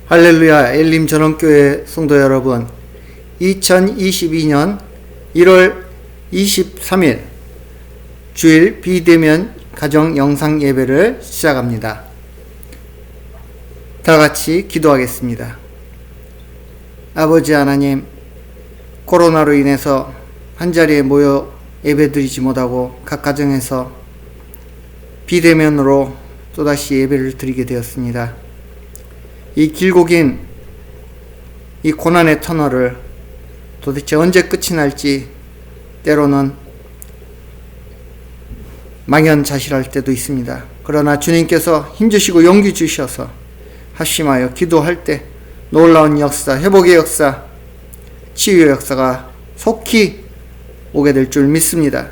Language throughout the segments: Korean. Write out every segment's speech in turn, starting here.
할렐루야. 엘림 전원교회 성도 여러분, 2022년 1월 23일 주일 비대면 가정 영상 예배를 시작합니다. 다 같이 기도하겠습니다. 아버지 하나님, 코로나로 인해서 한자리에 모여 예배드리지 못하고 각 가정에서 비대면으로 또다시 예배를 드리게 되었습니다. 이 길고 긴 이 고난의 터널을 도대체 언제 끝이 날지 때로는 망연자실할 때도 있습니다. 그러나 주님께서 힘주시고 용기 주셔서 합심하여 기도할 때 놀라운 역사, 회복의 역사, 치유의 역사가 속히 오게 될 줄 믿습니다.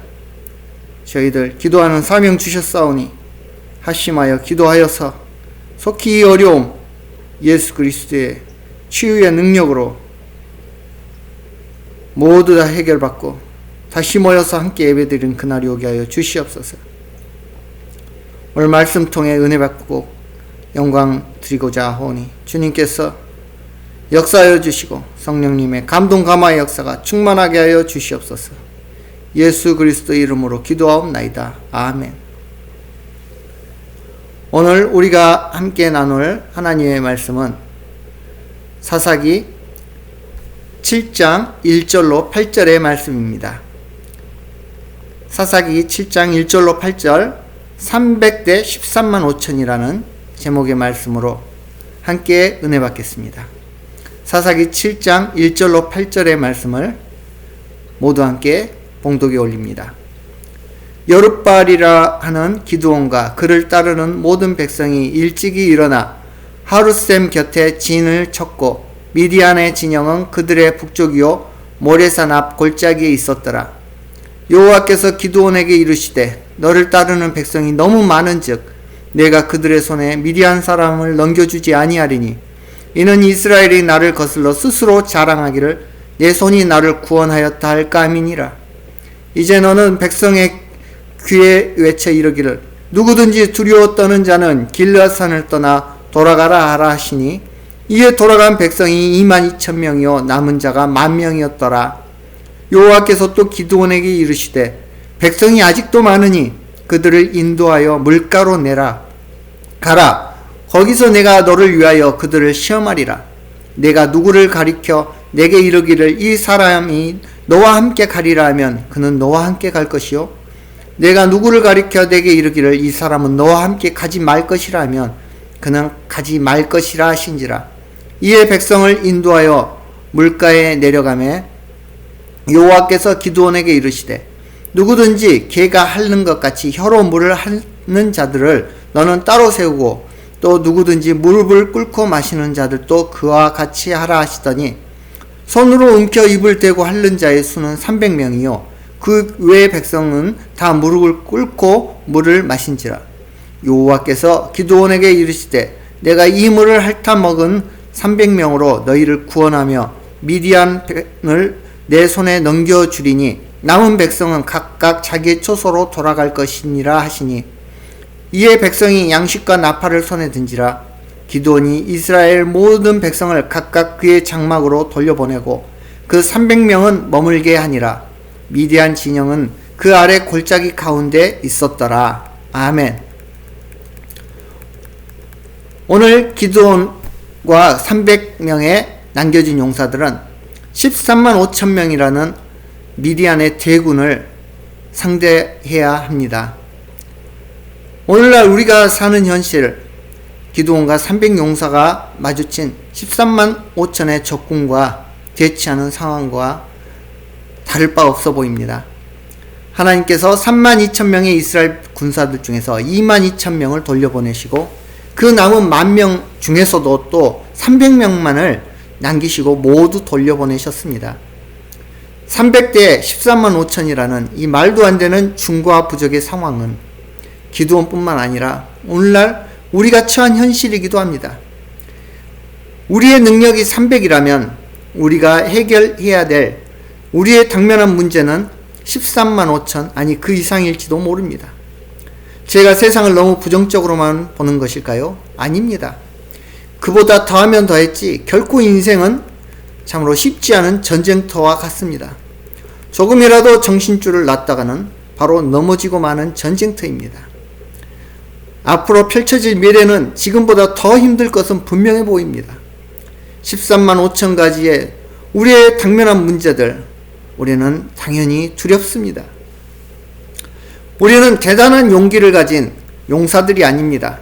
저희들 기도하는 사명 주셨사오니 합심하여 기도하여서 속히 이 어려움 예수 그리스도의 치유의 능력으로 모두 다 해결받고 다시 모여서 함께 예배드리는 그날이 오게 하여 주시옵소서. 오늘 말씀 통해 은혜 받고 영광 드리고자 하오니 주님께서 역사하여 주시고 성령님의 감동 감화의 역사가 충만하게 하여 주시옵소서. 예수 그리스도 이름으로 기도하옵나이다. 아멘. 오늘 우리가 함께 나눌 하나님의 말씀은 사사기 7장 1절로 8절의 말씀입니다. 사사기 7장 1절로 8절 300대 13만 5천이라는 제목의 말씀으로 함께 은혜 받겠습니다. 사사기 7장 1절로 8절의 말씀을 모두 함께 봉독에 올립니다. 여룻바알이라 하는 기드온과 그를 따르는 모든 백성이 일찍이 일어나 하룻샘 곁에 진을 쳤고 미디안의 진영은 그들의 북쪽이요 모레산 앞 골짜기에 있었더라. 여호와께서 기드온에게 이르시되 너를 따르는 백성이 너무 많은즉 내가 그들의 손에 미디안 사람을 넘겨주지 아니하리니 이는 이스라엘이 나를 거슬러 스스로 자랑하기를 내 손이 나를 구원하였다 할까 함이니라. 이제 너는 백성의 귀에 외쳐 이르기를 누구든지 두려워 떠는 자는 길르앗산을 떠나 돌아가라 하라 하시니 이에 돌아간 백성이 22,000명이요 남은 자가 10,000명이었더라. 여호와께서 또 기드온에게 이르시되 백성이 아직도 많으니 그들을 인도하여 물가로 내라. 가라. 거기서 내가 너를 위하여 그들을 시험하리라. 내가 누구를 가리켜 내게 이르기를 이 사람이 너와 함께 가리라 하면 그는 너와 함께 갈 것이요 내가 누구를 가리켜 내게 이르기를 이 사람은 너와 함께 가지 말 것이라 하면 그는 가지 말 것이라 하신지라. 이에 백성을 인도하여 물가에 내려가매 여호와께서 기드온에게 이르시되 누구든지 개가 핥는 것 같이 혀로 물을 핥는 자들을 너는 따로 세우고 또 누구든지 무릎을 꿇고 마시는 자들도 그와 같이 하라 하시더니 손으로 움켜 입을 대고 핥는 자의 수는 300명이요 그 외의 백성은 다 무릎을 꿇고 물을 마신지라. 여호와께서 기드온에게 이르시되 내가 이 물을 핥아 먹은 300명으로 너희를 구원하며 미디안을 내 손에 넘겨주리니 남은 백성은 각각 자기의 초소로 돌아갈 것이니라 하시니 이에 백성이 양식과 나팔을 손에 든지라. 기드온이 이스라엘 모든 백성을 각각 그의 장막으로 돌려보내고 그 300명은 머물게 하니라. 미디안 진영은 그 아래 골짜기 가운데 있었더라. 아멘. 오늘 기드온과 300명의 남겨진 용사들은 13만 5천 명이라는 미디안의 대군을 상대해야 합니다. 오늘날 우리가 사는 현실, 기드온과 300용사가 마주친 13만 5천의 적군과 대치하는 상황과 다를 바 없어 보입니다. 하나님께서 32,000명의 이스라엘 군사들 중에서 22,000명을 돌려보내시고 그 남은 10,000명 중에서도 또 300명만을 남기시고 모두 돌려보내셨습니다. 300대 13만 5천이라는 이 말도 안 되는 중과 부적의 상황은 기드온뿐만 아니라 오늘날 우리가 처한 현실이기도 합니다. 우리의 능력이 300이라면 우리가 해결해야 될 우리의 당면한 문제는 13만 5천 아니 그 이상일지도 모릅니다. 제가 세상을 너무 부정적으로만 보는 것일까요? 아닙니다. 그보다 더하면 더했지 결코 인생은 참으로 쉽지 않은 전쟁터와 같습니다. 조금이라도 정신줄을 놨다가는 바로 넘어지고 마는 전쟁터입니다. 앞으로 펼쳐질 미래는 지금보다 더 힘들 것은 분명해 보입니다. 13만 5천 가지의 우리의 당면한 문제들, 우리는 당연히 두렵습니다. 우리는 대단한 용기를 가진 용사들이 아닙니다.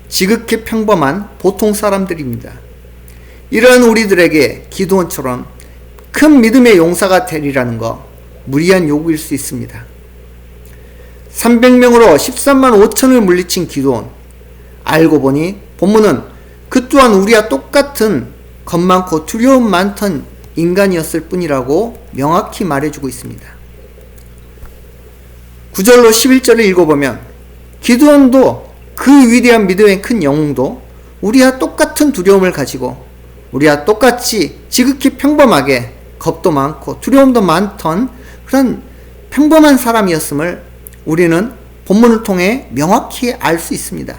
지극히 평범한 보통 사람들입니다. 이러한 우리들에게 기드온처럼 큰 믿음의 용사가 되리라는 거 무리한 요구일 수 있습니다. 300명으로 13만 5천을 물리친 기드온. 알고 보니 본문은 그 또한 우리와 똑같은 겁 많고 두려움 많던 인간이었을 뿐이라고 명확히 말해주고 있습니다. 9절로 11절을 읽어보면 기드온도 그 위대한 믿음의 큰 영웅도 우리와 똑같은 두려움을 가지고 우리와 똑같이 지극히 평범하게 겁도 많고 두려움도 많던 그런 평범한 사람이었음을 우리는 본문을 통해 명확히 알 수 있습니다.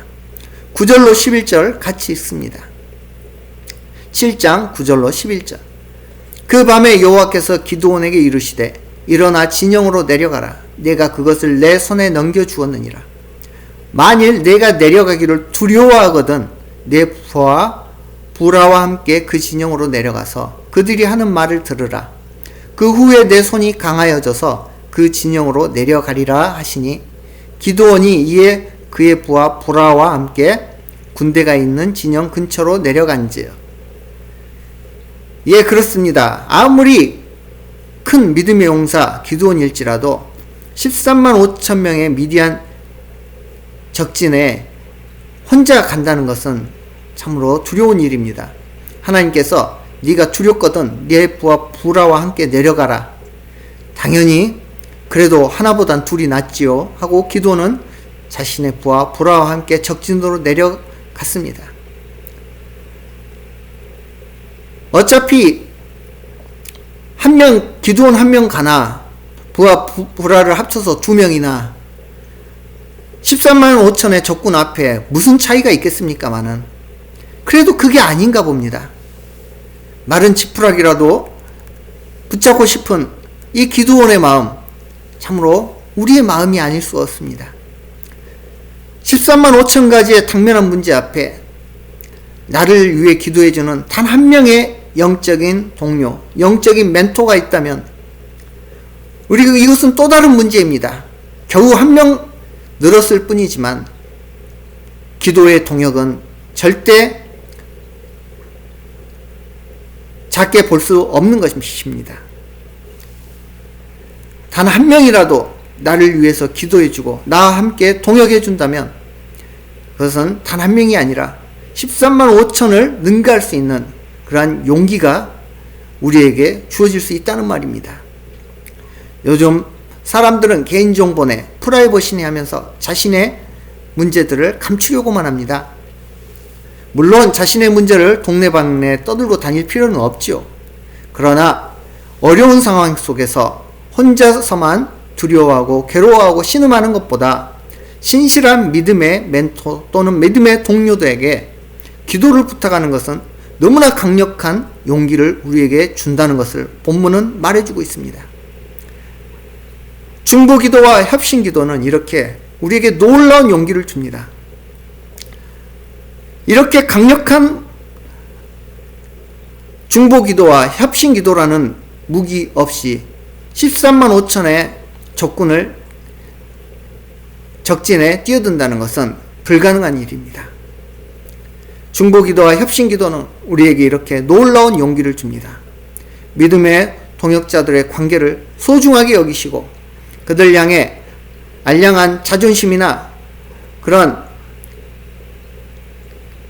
9절로 11절 같이 읽습니다. 7장 9절로 11절. 그 밤에 여호와께서 기드온에게 이르시되 일어나 진영으로 내려가라. 내가 그것을 내 손에 넘겨주었느니라. 만일 내가 내려가기를 두려워하거든 내 부하와 부라와 함께 그 진영으로 내려가서 그들이 하는 말을 들으라. 그 후에 내 손이 강하여져서 그 진영으로 내려가리라 하시니 기드온이 이에 그의 부하 부라와 함께 군대가 있는 진영 근처로 내려간지요. 예, 그렇습니다. 아무리 큰 믿음의 용사 기드온일지라도 13만 5천 명의 미디안 적진에 혼자 간다는 것은 참으로 두려운 일입니다. 하나님께서 네가 두렵거든 네 부하 부라와 함께 내려가라. 당연히 그래도 하나보단 둘이 낫지요 하고 기드온은 자신의 부하 부라와 함께 적진으로 내려갔습니다. 어차피 기드온 한 명 가나 부하 부라를 합쳐서 2명이나 13만 5천의 적군 앞에 무슨 차이가 있겠습니까마는 그래도 그게 아닌가 봅니다. 마른 지푸라기라도 붙잡고 싶은 이 기드온의 마음, 참으로 우리의 마음이 아닐 수 없습니다. 13만 5천 가지의 당면한 문제 앞에 나를 위해 기도해주는 단 한 명의 영적인 동료, 영적인 멘토가 있다면 이것은 또 다른 문제입니다. 겨우 한 명 늘었을 뿐이지만 기도의 동역은 절대 작게 볼 수 없는 것입니다. 단 한 명이라도 나를 위해서 기도해주고 나와 함께 동역해준다면 그것은 단 한 명이 아니라 13만 5천을 능가할 수 있는 그러한 용기가 우리에게 주어질 수 있다는 말입니다. 요즘 사람들은 개인정보내 프라이버시니 하면서 자신의 문제들을 감추려고만 합니다. 물론 자신의 문제를 동네방네 떠들고 다닐 필요는 없지요. 그러나 어려운 상황 속에서 혼자서만 두려워하고 괴로워하고 신음하는 것보다 신실한 믿음의 멘토 또는 믿음의 동료들에게 기도를 부탁하는 것은 너무나 강력한 용기를 우리에게 준다는 것을 본문은 말해주고 있습니다. 중보기도와 협신기도는 이렇게 우리에게 놀라운 용기를 줍니다. 이렇게 강력한 중보기도와 협신기도라는 무기 없이 13만 5천의 적군을 적진에 뛰어든다는 것은 불가능한 일입니다. 중보기도와 협신기도는 우리에게 이렇게 놀라운 용기를 줍니다. 믿음의 동역자들의 관계를 소중하게 여기시고 그들 향해 알량한 자존심이나 그런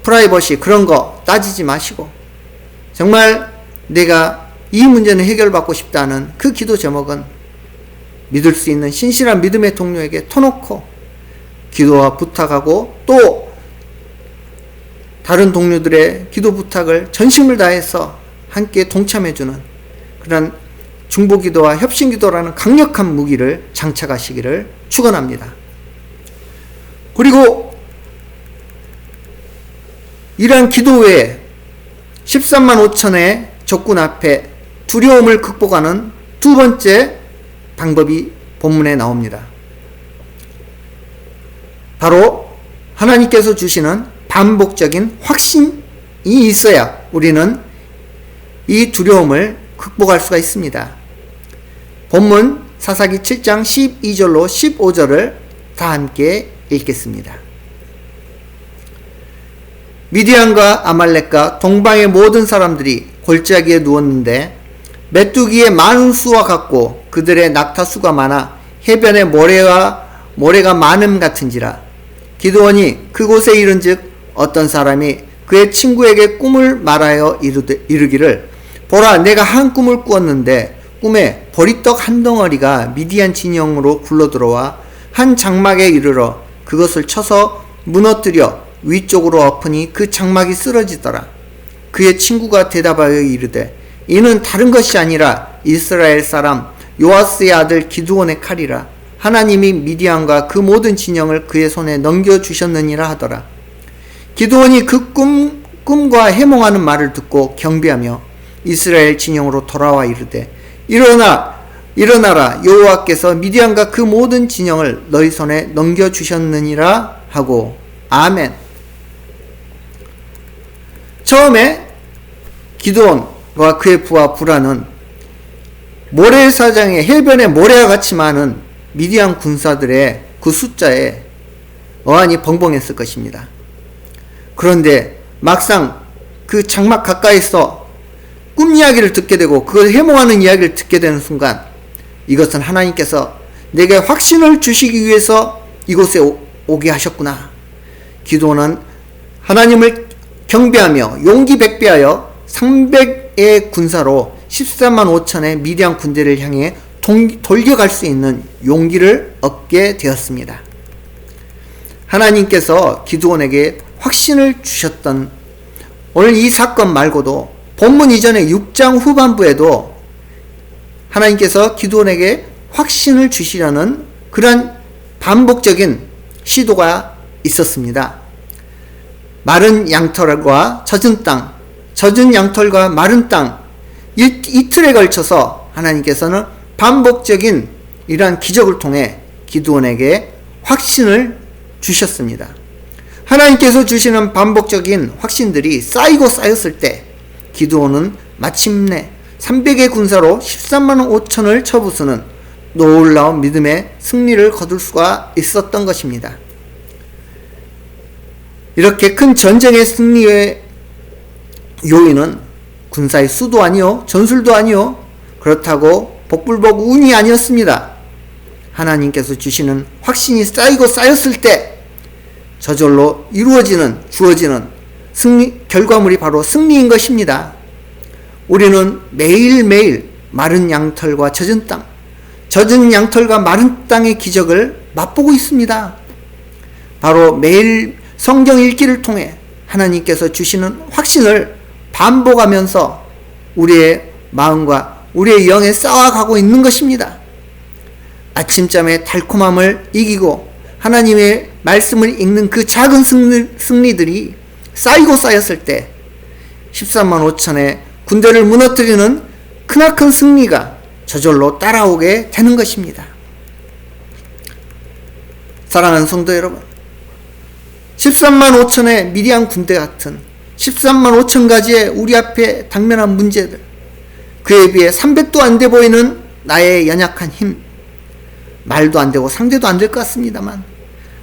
프라이버시 그런 거 따지지 마시고 정말 내가 이 문제는 해결받고 싶다는 그 기도 제목은 믿을 수 있는 신실한 믿음의 동료에게 터놓고 기도와 부탁하고 또 다른 동료들의 기도 부탁을 전심을 다해서 함께 동참해주는 그런 중보기도와 협신기도라는 강력한 무기를 장착하시기를 축원합니다. 그리고 이러한 기도 외에 13만 5천의 적군 앞에 두려움을 극복하는 두 번째 방법이 본문에 나옵니다. 바로 하나님께서 주시는 반복적인 확신이 있어야 우리는 이 두려움을 극복할 수가 있습니다. 본문 사사기 7장 12절로 15절을 다 함께 읽겠습니다. 미디안과 아말렉과 동방의 모든 사람들이 골짜기에 누웠는데 메뚜기의 많은 수와 같고 그들의 낙타수가 많아 해변에 모래가 많음 같은지라. 기드온이 그곳에 이른즉 어떤 사람이 그의 친구에게 꿈을 말하여 이르기를 보라, 내가 한 꿈을 꾸었는데 꿈에 보리떡 한 덩어리가 미디안 진영으로 굴러들어와 한 장막에 이르러 그것을 쳐서 무너뜨려 위쪽으로 엎으니 그 장막이 쓰러지더라. 그의 친구가 대답하여 이르되 이는 다른 것이 아니라 이스라엘 사람 요아스의 아들 기드온의 칼이라. 하나님이 미디안과 그 모든 진영을 그의 손에 넘겨주셨느니라 하더라. 기드온이 그 꿈과 해몽하는 말을 듣고 경배하며 이스라엘 진영으로 돌아와 이르되 일어나라, 여호와께서 미디안과 그 모든 진영을 너희 손에 넘겨주셨느니라 하고. 아멘. 처음에 기드온과 그의 부하 부라는 모래사장에 해변에 모래와 같이 많은 미디안 군사들의 그 숫자에 어안이 벙벙했을 것입니다. 그런데 막상 그 장막 가까이서 꿈 이야기를 듣게 되고 그걸 해몽하는 이야기를 듣게 되는 순간 이것은 하나님께서 내게 확신을 주시기 위해서 이곳에 오게 하셨구나. 기드온은 하나님을 경배하며 용기 백배하여 300의 군사로 13만 5천의 미디안 군대를 향해 돌겨갈 수 있는 용기를 얻게 되었습니다. 하나님께서 기드온에게 확신을 주셨던 오늘 이 사건 말고도 본문 이전의 6장 후반부에도 하나님께서 기드온에게 확신을 주시려는 그런 반복적인 시도가 있었습니다. 마른 양털과 젖은 땅, 젖은 양털과 마른 땅, 이틀에 걸쳐서 하나님께서는 반복적인 이러한 기적을 통해 기드온에게 확신을 주셨습니다. 하나님께서 주시는 반복적인 확신들이 쌓이고 쌓였을 때 기드온은 마침내 300의 군사로 13만 5천을 쳐부수는 놀라운 믿음의 승리를 거둘 수가 있었던 것입니다. 이렇게 큰 전쟁의 승리의 요인은 군사의 수도 아니요, 전술도 아니요, 그렇다고 복불복 운이 아니었습니다. 하나님께서 주시는 확신이 쌓이고 쌓였을 때 저절로 주어지는 승리, 결과물이 바로 승리인 것입니다. 우리는 매일매일 마른 양털과 젖은 땅, 젖은 양털과 마른 땅의 기적을 맛보고 있습니다. 바로 매일 성경 읽기를 통해 하나님께서 주시는 확신을 반복하면서 우리의 마음과 우리의 영에 쌓아가고 있는 것입니다. 아침잠의 달콤함을 이기고 하나님의 말씀을 읽는 그 작은 승리들이 쌓이고 쌓였을 때 13만 5천의 군대를 무너뜨리는 크나큰 승리가 저절로 따라오게 되는 것입니다. 사랑하는 성도 여러분, 13만 5천의 미디안 군대 같은 13만 5천 가지의 우리 앞에 당면한 문제들, 그에 비해 300도 안 돼 보이는 나의 연약한 힘, 말도 안 되고 상대도 안 될 것 같습니다만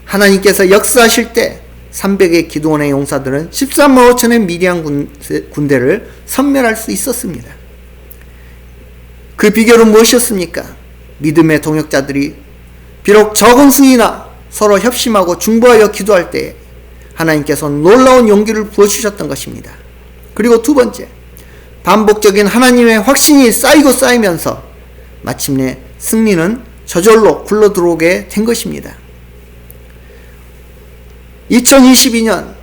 하나님께서 역사하실 때 300의 기드온의 용사들은 13만 5천의 미디안 군대를 섬멸할 수 있었습니다. 그 비결은 무엇이었습니까? 믿음의 동역자들이 비록 적은 승이나 서로 협심하고 중보하여 기도할 때 하나님께서 놀라운 용기를 부어주셨던 것입니다. 그리고 두 번째, 반복적인 하나님의 확신이 쌓이고 쌓이면서 마침내 승리는 저절로 굴러들어오게 된 것입니다. 2022년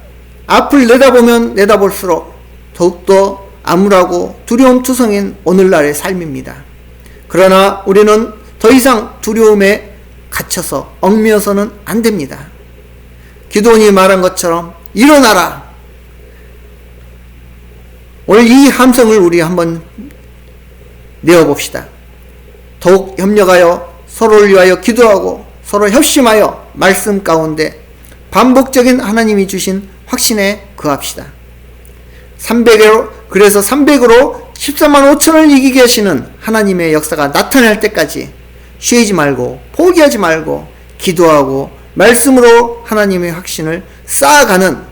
앞을 내다보면 내다볼수록 더욱더 암울하고 두려움투성인 오늘날의 삶입니다. 그러나 우리는 더 이상 두려움에 갇혀서 얽매여서는 안 됩니다. 기드온이 말한 것처럼 일어나라. 오늘 이 함성을 우리 한번 내어봅시다. 더욱 협력하여 서로를 위하여 기도하고 서로 협심하여 말씀 가운데 반복적인 하나님이 주신 확신에 거합시다. 300으로 13만 5천을 이기게 하시는 하나님의 역사가 나타날 때까지 쉬지 말고 포기하지 말고 기도하고 말씀으로 하나님의 확신을 쌓아가는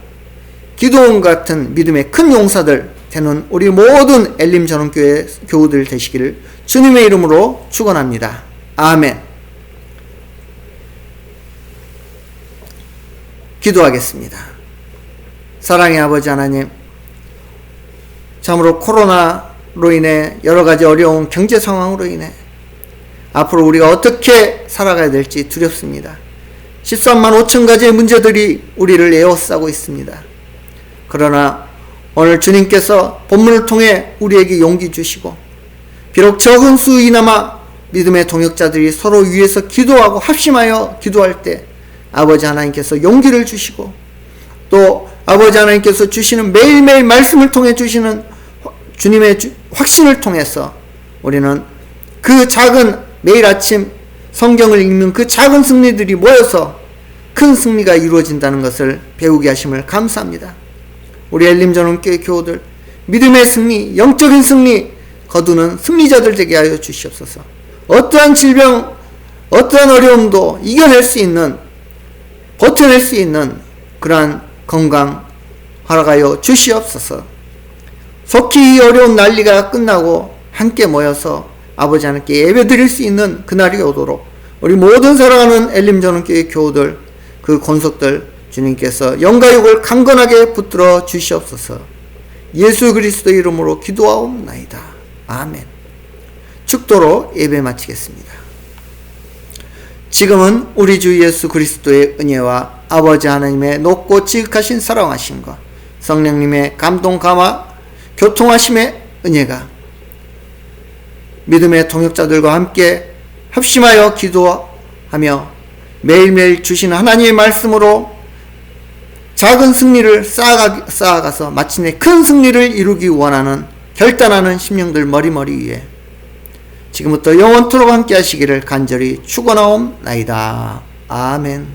기도원 같은 믿음의 큰 용사들 되는 우리 모든 엘림 전원교회 교우들 되시기를 주님의 이름으로 축원합니다. 아멘. 기도하겠습니다. 사랑의 아버지 하나님, 참으로 코로나로 인해 여러 가지 어려운 경제 상황으로 인해 앞으로 우리가 어떻게 살아가야 될지 두렵습니다. 13만 5천 가지의 문제들이 우리를 에워싸고 있습니다. 그러나 오늘 주님께서 본문을 통해 우리에게 용기 주시고 비록 적은 수이나마 믿음의 동역자들이 서로 위해서 기도하고 합심하여 기도할 때 아버지 하나님께서 용기를 주시고 또 아버지 하나님께서 주시는 매일매일 말씀을 통해 주시는 주님의 확신을 통해서 우리는 그 작은 매일 아침 성경을 읽는 그 작은 승리들이 모여서 큰 승리가 이루어진다는 것을 배우게 하심을 감사합니다. 우리 엘림전원교회 교우들 믿음의 승리, 영적인 승리 거두는 승리자들 되게 하여 주시옵소서. 어떠한 질병, 어떠한 어려움도 이겨낼 수 있는, 버텨낼 수 있는 그러한 건강 허락하여 주시옵소서. 속히 이 어려운 난리가 끝나고 함께 모여서 아버지 하나님께 예배드릴 수 있는 그날이 오도록 우리 모든 사랑하는 엘림전원교회 교우들, 그 권속들 주님께서 영가육을 강건하게 붙들어 주시옵소서. 예수 그리스도 이름으로 기도하옵나이다. 아멘. 축도로 예배 마치겠습니다. 지금은 우리 주 예수 그리스도의 은혜와 아버지 하나님의 높고 지극하신 사랑하심과 성령님의 감동 감화 교통하심의 은혜가 믿음의 동역자들과 함께 합심하여 기도하며 매일매일 주시는 하나님의 말씀으로 작은 승리를 쌓아가서 마침내 큰 승리를 이루기 원하는 결단하는 심령들 머리머리 위에 지금부터 영원토록 함께 하시기를 간절히 축원하옵나이다. 아멘.